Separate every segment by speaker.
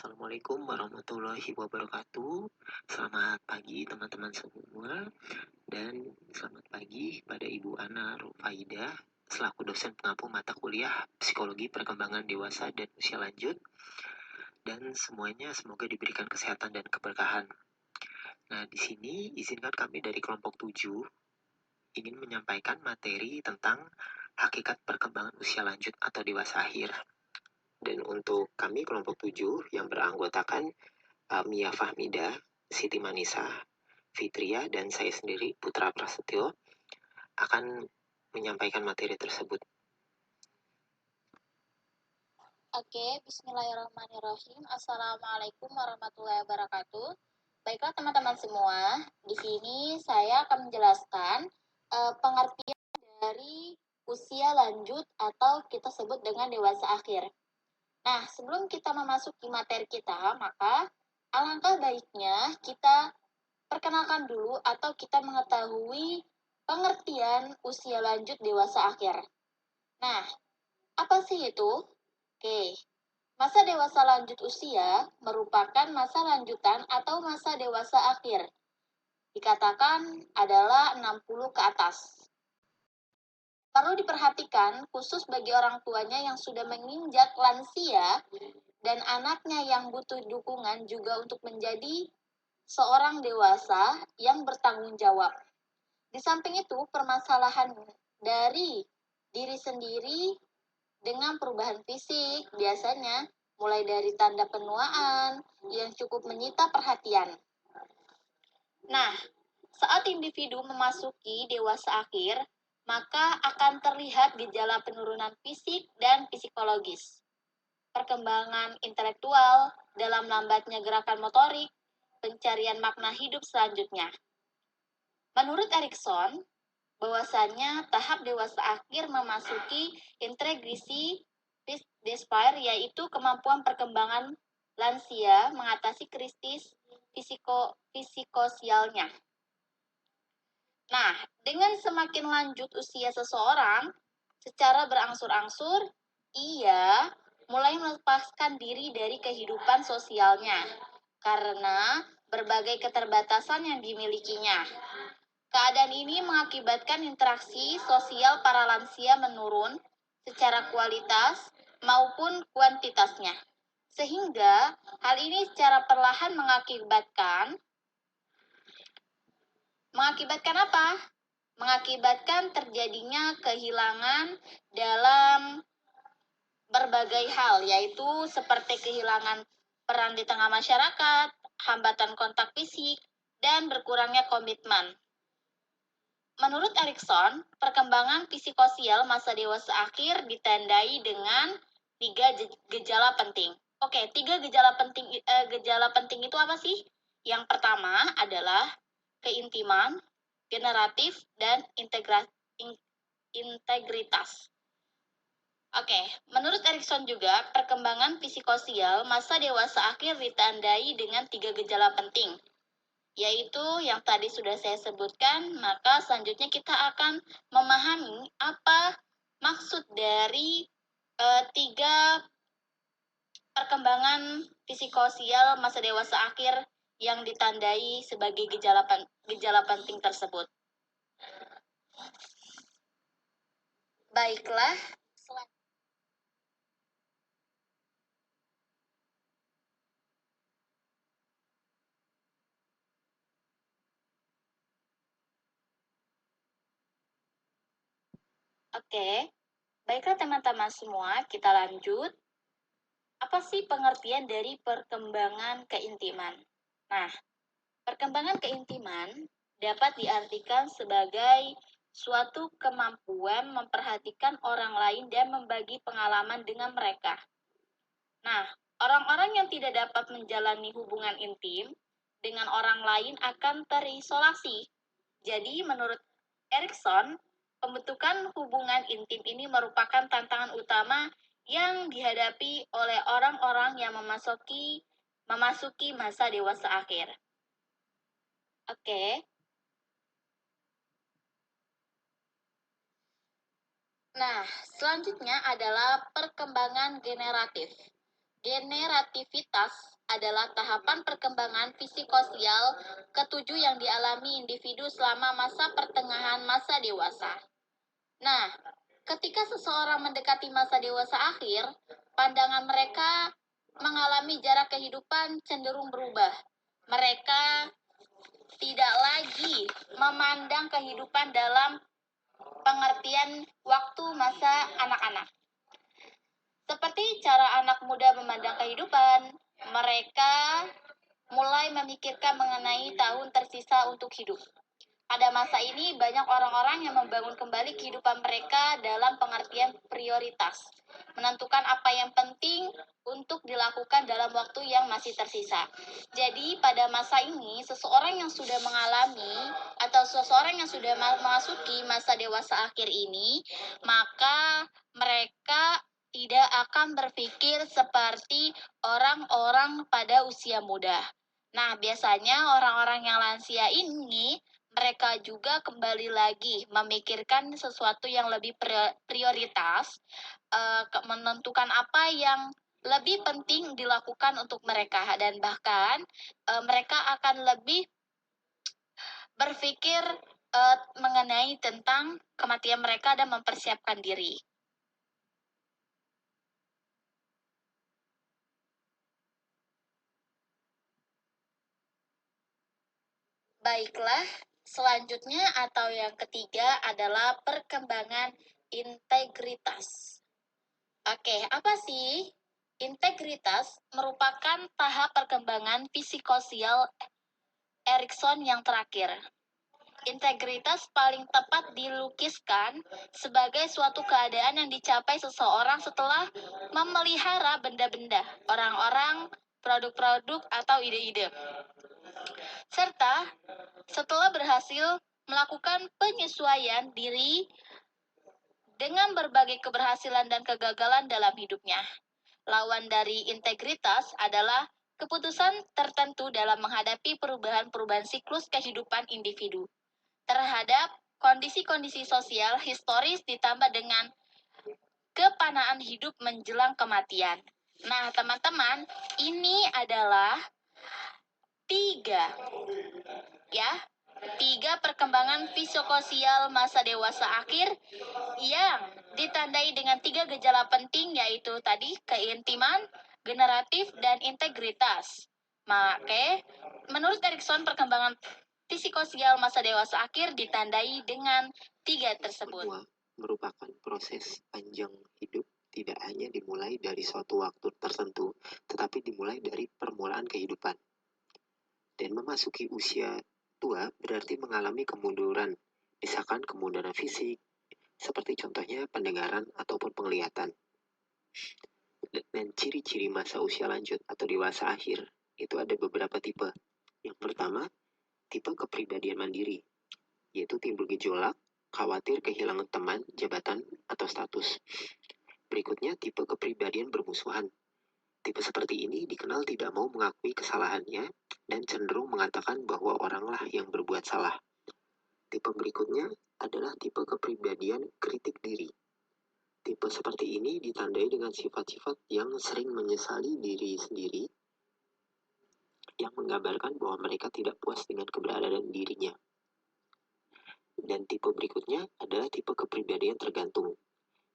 Speaker 1: Assalamualaikum warahmatullahi wabarakatuh. Selamat pagi teman-teman semua dan selamat pagi pada Ibu Ana Rufaidah selaku dosen pengampu mata kuliah Psikologi Perkembangan Dewasa dan Usia Lanjut, dan semuanya semoga diberikan kesehatan dan keberkahan. Nah, di sini izinkan kami dari kelompok 7 ingin menyampaikan materi tentang hakikat perkembangan usia lanjut atau dewasa akhir. Dan untuk kami kelompok 7 yang beranggotakan Mia Fahmida, Siti Manisa, Fitria, dan saya sendiri, Putra Prasetyo, akan menyampaikan materi tersebut.
Speaker 2: Oke, bismillahirrahmanirrahim. Assalamualaikum warahmatullahi wabarakatuh. Baiklah teman-teman semua, di sini saya akan menjelaskan pengertian dari usia lanjut atau kita sebut dengan dewasa akhir. Nah, sebelum kita memasuki materi kita, maka alangkah baiknya kita perkenalkan dulu atau kita mengetahui pengertian usia lanjut dewasa akhir. Nah, apa sih itu? Oke, masa dewasa lanjut usia merupakan masa lanjutan atau masa dewasa akhir. Dikatakan adalah 60 ke atas. Perlu diperhatikan khusus bagi orang tuanya yang sudah menginjak lansia dan anaknya yang butuh dukungan juga untuk menjadi seorang dewasa yang bertanggung jawab. Di samping itu, permasalahan dari diri sendiri dengan perubahan fisik biasanya mulai dari tanda penuaan yang cukup menyita perhatian. Nah, saat individu memasuki dewasa akhir, maka akan terlihat gejala penurunan fisik dan psikologis, perkembangan intelektual dalam lambatnya gerakan motorik, pencarian makna hidup selanjutnya. Menurut Erikson, bahwasannya tahap dewasa akhir memasuki integrasi despair, yaitu kemampuan perkembangan lansia mengatasi krisis psikososialnya. Nah, dengan semakin lanjut usia seseorang, secara berangsur-angsur, ia mulai melepaskan diri dari kehidupan sosialnya karena berbagai keterbatasan yang dimilikinya. Keadaan ini mengakibatkan interaksi sosial para lansia menurun secara kualitas maupun kuantitasnya. Sehingga hal ini secara perlahan mengakibatkan apa? Mengakibatkan terjadinya kehilangan dalam berbagai hal, yaitu seperti kehilangan peran di tengah masyarakat, hambatan kontak fisik, dan berkurangnya komitmen. Menurut Erikson, perkembangan psikososial masa dewasa akhir ditandai dengan 3 gejala penting. Oke, 3 gejala penting itu apa sih? Yang pertama adalah keintiman, generatif, dan integritas. Oke, menurut Erikson juga, perkembangan psikososial masa dewasa akhir ditandai dengan 3 gejala penting, yaitu yang tadi sudah saya sebutkan. Maka selanjutnya kita akan memahami apa maksud dari 3 perkembangan psikososial masa dewasa akhir yang ditandai sebagai gejala penting tersebut. Baiklah, oke, baiklah teman-teman semua, kita lanjut. Apa sih pengertian dari perkembangan keintiman? Nah, perkembangan keintiman dapat diartikan sebagai suatu kemampuan memperhatikan orang lain dan membagi pengalaman dengan mereka. Nah, orang-orang yang tidak dapat menjalani hubungan intim dengan orang lain akan terisolasi. Jadi, menurut Erikson, pembentukan hubungan intim ini merupakan tantangan utama yang dihadapi oleh orang-orang yang memasuki masa dewasa akhir. Oke. Nah, selanjutnya adalah perkembangan generatif. Generativitas adalah tahapan perkembangan psikososial ketujuh yang dialami individu selama masa pertengahan masa dewasa. Nah, ketika seseorang mendekati masa dewasa akhir, pandangan mereka mengalami jarak kehidupan cenderung berubah. Mereka tidak lagi memandang kehidupan dalam pengertian waktu masa anak-anak. Seperti cara anak muda memandang kehidupan, mereka mulai memikirkan mengenai tahun tersisa untuk hidup. Pada masa ini, banyak orang-orang yang membangun kembali kehidupan mereka dalam pengertian prioritas, menentukan apa yang penting untuk dilakukan dalam waktu yang masih tersisa. Jadi, pada masa ini, seseorang yang sudah mengalami atau seseorang yang sudah memasuki masa dewasa akhir ini, maka mereka tidak akan berpikir seperti orang-orang pada usia muda. Nah, biasanya orang-orang yang lansia ini mereka juga kembali lagi memikirkan sesuatu yang lebih prioritas, menentukan apa yang lebih penting dilakukan untuk mereka, dan bahkan mereka akan lebih berpikir mengenai tentang kematian mereka dan mempersiapkan diri. Baiklah, selanjutnya atau yang ketiga adalah perkembangan integritas. Oke, apa sih? Integritas merupakan tahap perkembangan psikososial Erikson yang terakhir. Integritas paling tepat dilukiskan sebagai suatu keadaan yang dicapai seseorang setelah memelihara benda-benda, orang-orang, produk-produk, atau ide-ide. Serta setelah berhasil melakukan penyesuaian diri dengan berbagai keberhasilan dan kegagalan dalam hidupnya. Lawan dari integritas adalah keputusan tertentu dalam menghadapi perubahan-perubahan siklus kehidupan individu terhadap kondisi-kondisi sosial historis ditambah dengan kepanaan hidup menjelang kematian. Nah, teman-teman, ini adalah tiga perkembangan psikososial masa dewasa akhir yang ditandai dengan 3 gejala penting, yaitu tadi keintiman, generatif, dan integritas. Maka, menurut Erikson, perkembangan psikososial masa dewasa akhir ditandai dengan 3 tersebut.
Speaker 1: Semua merupakan proses panjang hidup, tidak hanya dimulai dari suatu waktu tertentu, tetapi dimulai dari permulaan kehidupan. Dan memasuki usia tua berarti mengalami kemunduran, misalkan kemunduran fisik, seperti contohnya pendengaran ataupun penglihatan. Dan ciri-ciri masa usia lanjut atau dewasa akhir itu ada beberapa tipe. Yang pertama, tipe kepribadian mandiri, yaitu timbul gejolak, khawatir kehilangan teman, jabatan, atau status. Berikutnya, tipe kepribadian bermusuhan. Tipe seperti ini dikenal tidak mau mengakui kesalahannya dan cenderung mengatakan bahwa oranglah yang berbuat salah. Tipe berikutnya adalah tipe kepribadian kritik diri. Tipe seperti ini ditandai dengan sifat-sifat yang sering menyesali diri sendiri, yang menggambarkan bahwa mereka tidak puas dengan keberadaan dirinya. Dan tipe berikutnya adalah tipe kepribadian tergantung.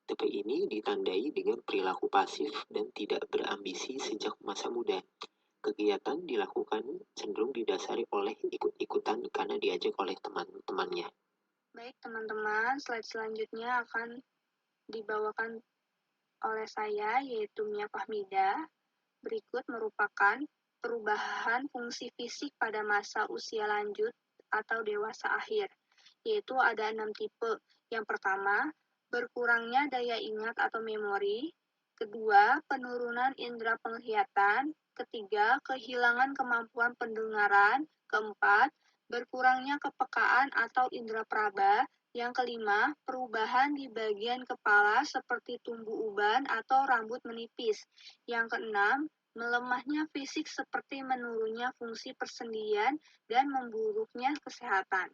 Speaker 1: Tipe ini ditandai dengan perilaku pasif dan tidak berambisi sejak masa muda. Kegiatan dilakukan cenderung didasari oleh ikut-ikutan karena diajak oleh teman-temannya.
Speaker 3: Baik teman-teman, slide selanjutnya akan dibawakan oleh saya, yaitu Mia Fahmida. Berikut merupakan perubahan fungsi fisik pada masa usia lanjut atau dewasa akhir, yaitu ada 6 tipe. Yang pertama, berkurangnya daya ingat atau memori. Kedua, penurunan indera penglihatan. Ketiga, kehilangan kemampuan pendengaran. Keempat, berkurangnya kepekaan atau indera praba. Yang kelima, perubahan di bagian kepala seperti tumbuh uban atau rambut menipis. Yang keenam, melemahnya fisik seperti menurunnya fungsi persendian dan memburuknya kesehatan.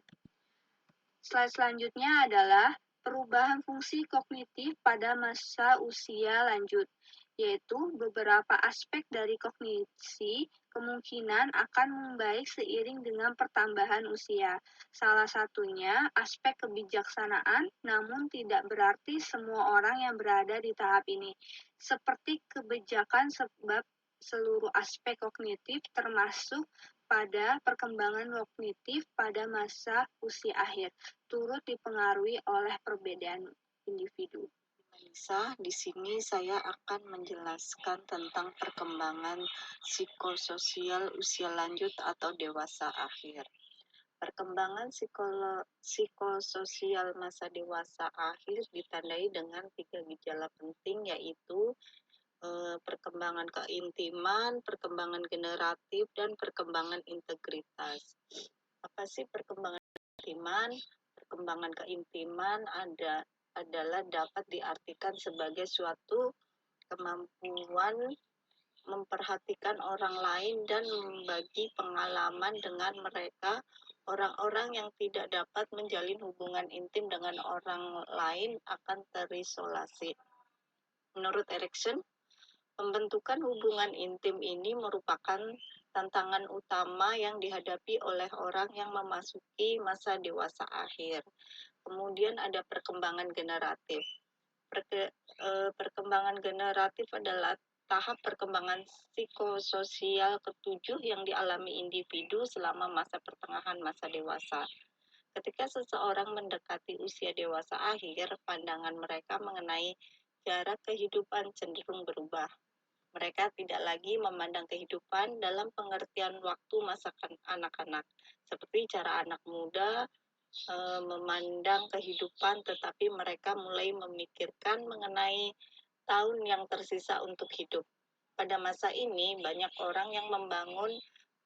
Speaker 3: Slide selanjutnya adalah perubahan fungsi kognitif pada masa usia lanjut, yaitu beberapa aspek dari kognisi kemungkinan akan membaik seiring dengan pertambahan usia. Salah satunya aspek kebijaksanaan, namun tidak berarti semua orang yang berada di tahap ini. Seperti kebijakan sebab seluruh aspek kognitif termasuk pada perkembangan kognitif pada masa usia akhir, turut dipengaruhi oleh perbedaan individu.
Speaker 4: Di sini saya akan menjelaskan tentang perkembangan psikososial usia lanjut atau dewasa akhir. Perkembangan psikososial masa dewasa akhir ditandai dengan 3 gejala penting, yaitu perkembangan keintiman, perkembangan generatif, dan perkembangan integritas. Apa sih perkembangan keintiman? Perkembangan keintiman adalah dapat diartikan sebagai suatu kemampuan memperhatikan orang lain dan membagi pengalaman dengan mereka. Orang-orang yang tidak dapat menjalin hubungan intim dengan orang lain akan terisolasi. Menurut Erikson, pembentukan hubungan intim ini merupakan tantangan utama yang dihadapi oleh orang yang memasuki masa dewasa akhir. Kemudian ada perkembangan generatif. Perkembangan generatif adalah tahap perkembangan psikososial ketujuh yang dialami individu selama masa pertengahan masa dewasa. Ketika seseorang mendekati usia dewasa akhir, pandangan mereka mengenai jarak kehidupan cenderung berubah. Mereka tidak lagi memandang kehidupan dalam pengertian waktu masa anak-anak, seperti cara anak muda memandang kehidupan, tetapi mereka mulai memikirkan mengenai tahun yang tersisa untuk hidup. Pada masa ini, banyak orang yang membangun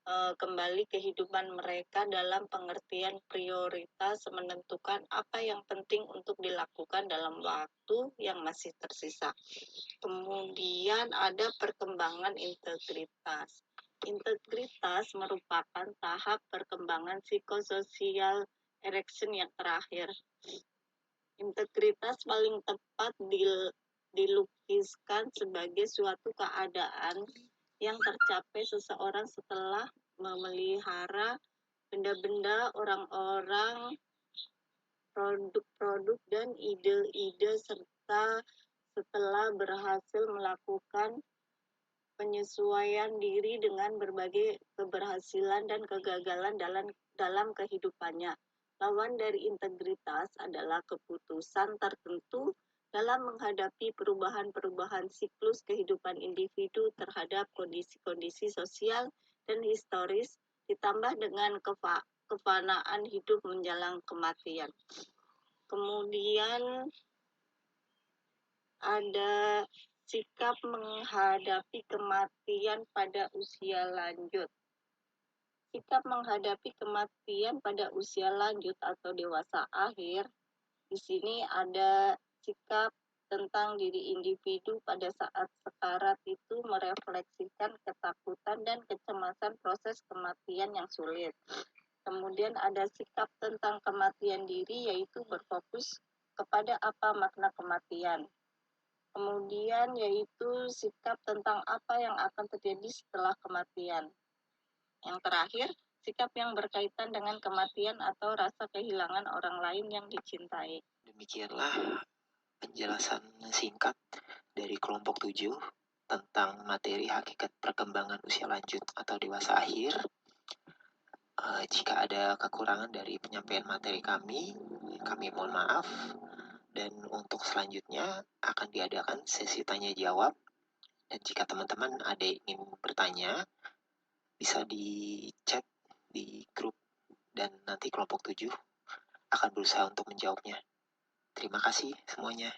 Speaker 4: kembali kehidupan mereka dalam pengertian prioritas, menentukan apa yang penting untuk dilakukan dalam waktu yang masih tersisa. Kemudian ada perkembangan integritas. Integritas merupakan tahap perkembangan psikososial Erikson yang terakhir. Integritas paling tepat dilukiskan sebagai suatu keadaan yang tercapai seseorang setelah memelihara benda-benda, orang-orang, produk-produk, dan ide-ide, serta setelah berhasil melakukan penyesuaian diri dengan berbagai keberhasilan dan kegagalan dalam kehidupannya. Lawan dari integritas adalah keputusan tertentu dalam menghadapi perubahan-perubahan siklus kehidupan individu terhadap kondisi-kondisi sosial dan historis, ditambah dengan kefanaan hidup menjelang kematian. Kemudian ada sikap menghadapi kematian pada usia lanjut. Sikap menghadapi kematian pada usia lanjut atau dewasa akhir, di sini ada sikap tentang diri individu pada saat sekarat itu merefleksikan ketakutan dan kecemasan proses kematian yang sulit. Kemudian ada sikap tentang kematian diri, yaitu berfokus kepada apa makna kematian. Kemudian yaitu sikap tentang apa yang akan terjadi setelah kematian. Yang terakhir, sikap yang berkaitan dengan kematian atau rasa kehilangan orang lain yang dicintai.
Speaker 1: Demikianlah penjelasan singkat dari kelompok 7 tentang materi hakikat perkembangan usia lanjut atau dewasa akhir. Jika ada kekurangan dari penyampaian materi kami mohon maaf. Dan untuk selanjutnya akan diadakan sesi tanya jawab. Dan jika teman-teman ada yang ingin bertanya, bisa di chat di grup dan nanti kelompok 7 akan berusaha untuk menjawabnya. Terima kasih semuanya.